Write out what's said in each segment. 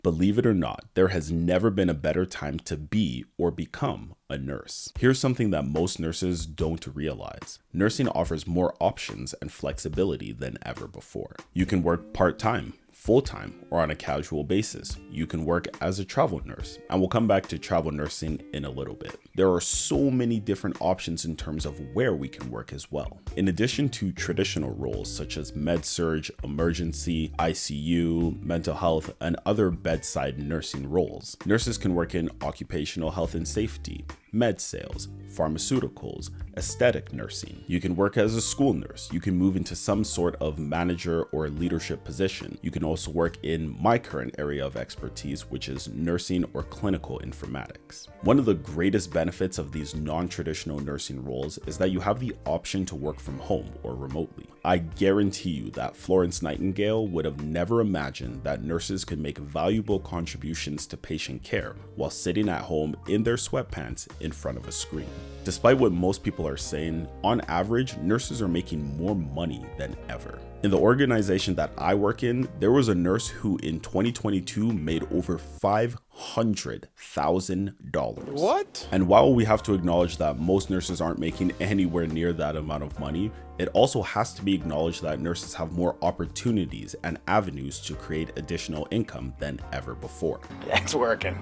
Believe it or not, there has never been a better time to be or become a nurse. Here's something that most nurses don't realize. Nursing offers more options and flexibility than ever before. You can work part-time, full-time, or on a casual basis. You can work as a travel nurse, and we'll come back to travel nursing in a little bit. There are so many different options in terms of where we can work as well. In addition to traditional roles such as med-surg, emergency, ICU, mental health, and other bedside nursing roles, nurses can work in occupational health and safety, med sales, pharmaceuticals, aesthetic nursing. You can work as a school nurse. You can move into some sort of manager or leadership position. You can also work in my current area of expertise, which is nursing or clinical informatics. One of the greatest benefits of these non-traditional nursing roles is that you have the option to work from home or remotely. I guarantee you that Florence Nightingale would have never imagined that nurses could make valuable contributions to patient care while sitting at home in their sweatpants in front of a screen. Despite what most people are saying, on average, nurses are making more money than ever. In the organization that I work in, there was a nurse who in 2022 made over $500,000. What? And while we have to acknowledge that most nurses aren't making anywhere near that amount of money, it also has to be acknowledged that nurses have more opportunities and avenues to create additional income than ever before. That's working.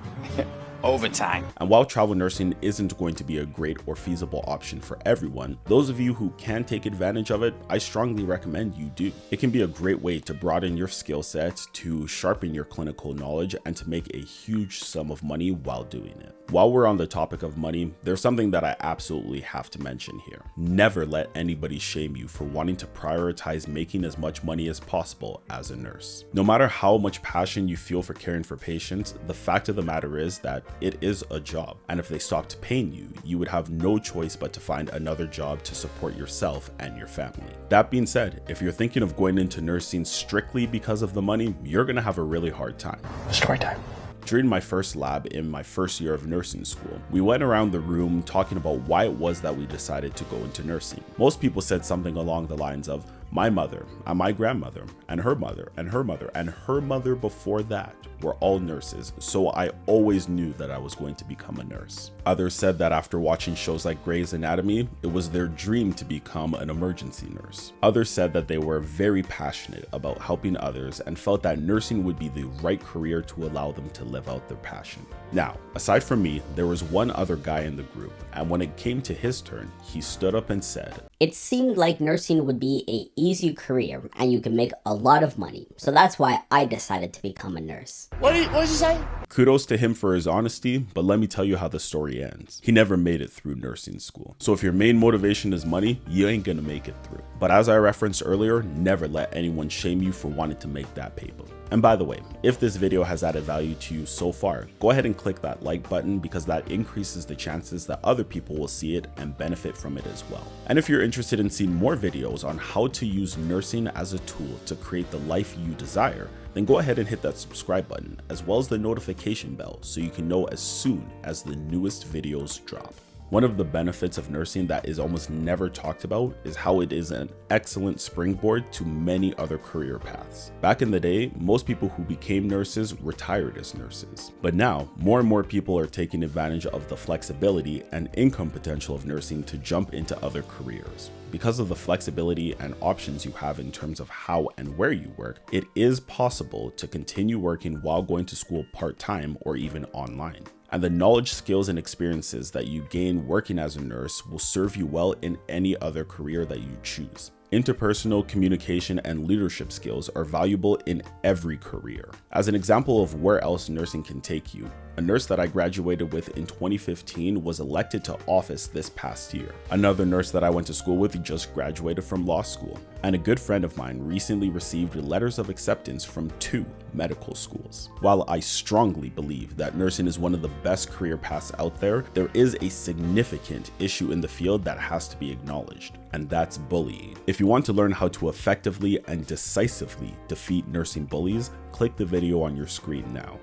Overtime. And while travel nursing isn't going to be a great or feasible option for everyone, those of you who can take advantage of it, I strongly recommend you do. It can be a great way to broaden your skill sets, to sharpen your clinical knowledge, and to make a huge sum of money while doing it. While we're on the topic of money, there's something that I absolutely have to mention here. Never let anybody shame you for wanting to prioritize making as much money as possible as a nurse. No matter how much passion you feel for caring for patients, the fact of the matter is that it is a job, and if they stopped paying you, you would have no choice but to find another job to support yourself and your family. That being said, if you're thinking of going into nursing strictly because of the money, you're gonna have a really hard time. Story time. During my first lab in my first year of nursing school, we went around the room talking about why it was that we decided to go into nursing. Most people said something along the lines of, my mother and my grandmother and her mother and her mother and her mother before that were all nurses, so I always knew that I was going to become a nurse. Others said that after watching shows like Grey's Anatomy, it was their dream to become an emergency nurse. Others said that they were very passionate about helping others and felt that nursing would be the right career to allow them to live out their passion. Now, aside from me, there was one other guy in the group, and when it came to his turn, he stood up and said, "It seemed like nursing would be an easy career and you can make a lot of money, so that's why I decided to become a nurse." What did you say? Kudos to him for his honesty, but let me tell you how the story ends. He never made it through nursing school. So if your main motivation is money, you ain't gonna make it through. But as I referenced earlier, never let anyone shame you for wanting to make that paper. And by the way, if this video has added value to you so far, go ahead and click that like button because that increases the chances that other people will see it and benefit from it as well. And if you're interested in seeing more videos on how to use nursing as a tool to create the life you desire, then go ahead and hit that subscribe button as well as the notification bell so you can know as soon as the newest videos drop. One of the benefits of nursing that is almost never talked about is how it is an excellent springboard to many other career paths. Back in the day, most people who became nurses retired as nurses. But now, more and more people are taking advantage of the flexibility and income potential of nursing to jump into other careers. Because of the flexibility and options you have in terms of how and where you work, it is possible to continue working while going to school part-time or even online. And the knowledge, skills, and experiences that you gain working as a nurse will serve you well in any other career that you choose. Interpersonal communication and leadership skills are valuable in every career. As an example of where else nursing can take you, a nurse that I graduated with in 2015 was elected to office this past year. Another nurse that I went to school with just graduated from law school. And a good friend of mine recently received letters of acceptance from 2 medical schools. While I strongly believe that nursing is one of the best career paths out there, there is a significant issue in the field that has to be acknowledged, and that's bullying. If you want to learn how to effectively and decisively defeat nursing bullies, click the video on your screen now.